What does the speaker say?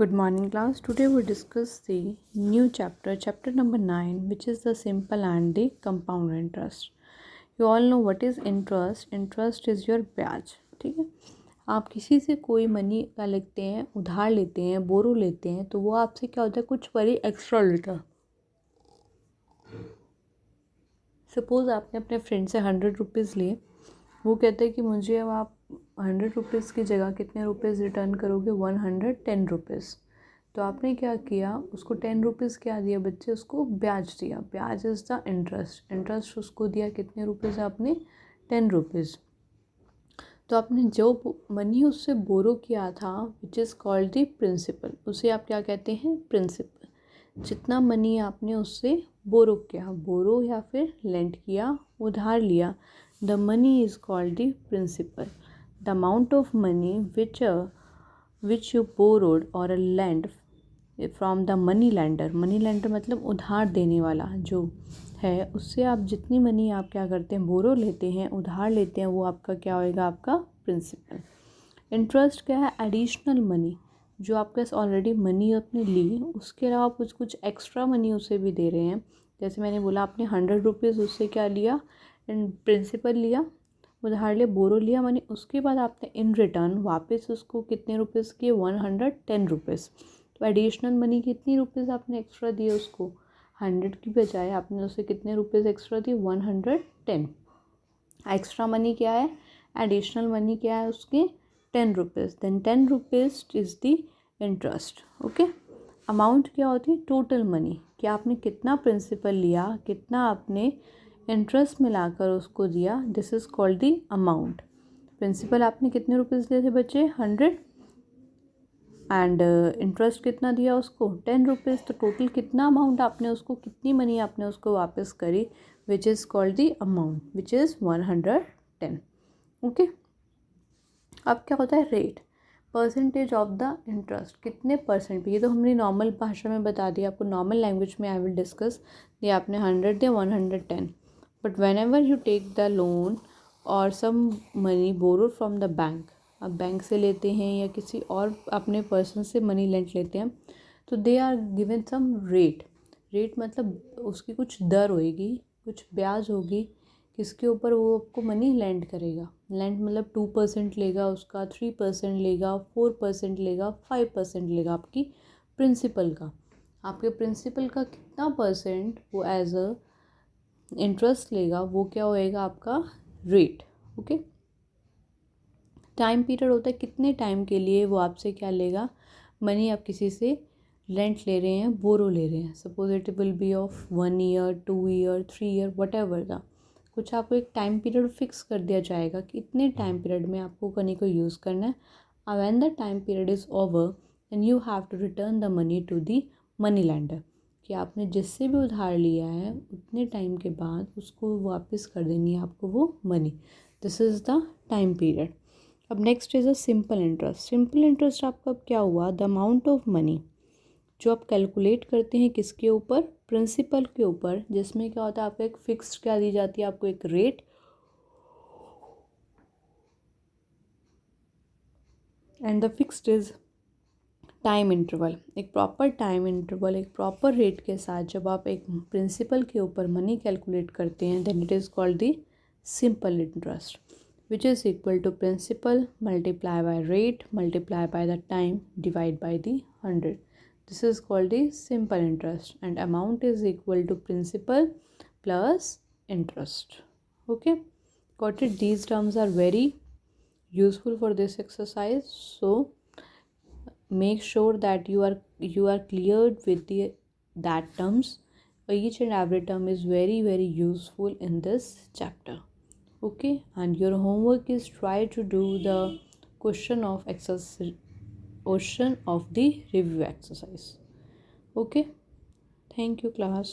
Good morning, class. Today we discuss the new chapter number 9, which is the simple and the compound interest. You all know what is interest. Interest is your ब्याज. ठीक है, आप किसी से कोई money का लेते हैं, उधार लेते हैं, बोरो लेते हैं, तो वो आपसे क्या होता है, कुछ परी एक्स्ट्रा लेता है. सपोज़ आपने अपने फ्रेंड से 100 रुपीज़ लिए. वो कहते हैं कि मुझे अब आप 100 रुपीज़ की जगह कितने रुपीज़ रिटर्न करोगे, 110 रुपीज़. तो आपने क्या किया, उसको 10 रुपीज़ क्या दिया बच्चे, उसको ब्याज दिया. ब्याज इज़ द इंटरेस्ट. इंटरेस्ट उसको दिया कितने रुपीज़ आपने, 10 रुपीज़. तो आपने जो मनी उससे बोरो किया था, which is called the principal, उसे आप क्या कहते हैं, प्रिंसिपल. जितना मनी आपने उससे बोरो किया, बोरो या फिर लेंड किया, उधार लिया, the money is called the principal. The amount of money which you borrowed or lend from the money lender. Money lender मतलब उधार देने वाला जो है, उससे आप जितनी मनी आप क्या करते हैं, बोरो लेते हैं, उधार लेते हैं, वो आपका क्या होएगा, आपका प्रिंसिपल. इंटरेस्ट क्या है, एडिशनल मनी. जो आपके पास ऑलरेडी मनी आपने ली, उसके अलावा कुछ एक्स्ट्रा मनी उसे भी दे रहे हैं. जैसे मैंने बोला, आपने 100 रुपीज़ उससे क्या लिया, प्रिंसिपल लिया, उधार लिया, बोरो लिया मनी. उसके बाद आपने इन रिटर्न वापस उसको कितने रुपीज़ किए, 110 रुपीज़. तो एडिशनल मनी कितनी रुपीज़ आपने एक्स्ट्रा दिए उसको, 100 की बजाय आपने उसे कितने रुपीज़ एक्स्ट्रा दिए, 110. एक्स्ट्रा मनी क्या है, एडिशनल मनी क्या है उसके, 10 rupees. Then 10 rupees is the interest. Okay. Amount क्या होती है, टोटल मनी, कि आपने कितना प्रिंसिपल लिया, कितना आपने इंटरेस्ट मिलाकर उसको दिया, this is called the amount. Principal आपने कितने रुपीज़ लिए थे बच्चे, 100, एंड इंटरेस्ट कितना दिया उसको, 10 रुपीज़. तो टोटल कितना अमाउंट आपने उसको, कितनी मनी आपने उसको वापस करी, विच is called the amount, which is 110. Okay. अब क्या होता है, rate, percentage of the interest, कितने परसेंट पे. ये तो हमने नॉर्मल भाषा में बता दिया आपको, नॉर्मल लैंग्वेज में आई विल डिस्कस. ये आपने 100 दिया, 110. But whenever you take the loan or some money borrow from the bank, आप बैंक से लेते हैं या किसी और अपने पर्सन से मनी लेंट लेते हैं, तो they are given some rate. Rate मतलब उसकी कुछ दर होएगी, कुछ ब्याज होगी, किसके ऊपर वो आपको मनी लैंड करेगा. लैंड मतलब 2% लेगा उसका, 3% लेगा, 4% लेगा, 5% लेगा आपकी प्रिंसिपल का. आपके प्रिंसिपल का कितना परसेंट वो एज अ इंटरेस्ट लेगा, वो क्या होएगा, आपका रेट. ओके. टाइम पीरियड होता है, कितने टाइम के लिए वो आपसे क्या लेगा, मनी आप किसी से रेंट ले रहे हैं, बोरो ले रहे हैं. Suppose it will be of 1 year, 2 year, 3 year, what ever the, कुछ आपको एक टाइम पीरियड फिक्स कर दिया जाएगा कि इतने टाइम पीरियड में आपको मनी को यूज़ करना है. When the time period is over, then you have to return the money to the money lender. कि आपने जिससे भी उधार लिया है, उतने टाइम के बाद उसको वापस कर देनी है आपको वो money. This is the time period. अब next is a simple interest. Simple interest आपका अब क्या हुआ, द अमाउंट ऑफ मनी जो आप कैलकुलेट करते हैं किसके ऊपर, प्रिंसिपल के ऊपर, जिसमें क्या होता है, आपको एक फिक्स्ड क्या दी जाती है, आपको एक rate, and the fixed is time interval. एक प्रॉपर टाइम इंटरवल, एक प्रॉपर रेट के साथ जब आप एक प्रिंसिपल के ऊपर मनी कैलकुलेट करते हैं, then it is called the simple interest, which is equal to principal multiply by rate multiply by the time divide by the 100. This is called the simple interest, and amount is equal to principal plus interest. Okay, got it. These terms are very useful for this exercise, so make sure that you are cleared with that terms. Each and every term is very useful in this chapter. Okay, and your homework is try to do the question of the review exercise. Okay, thank you class.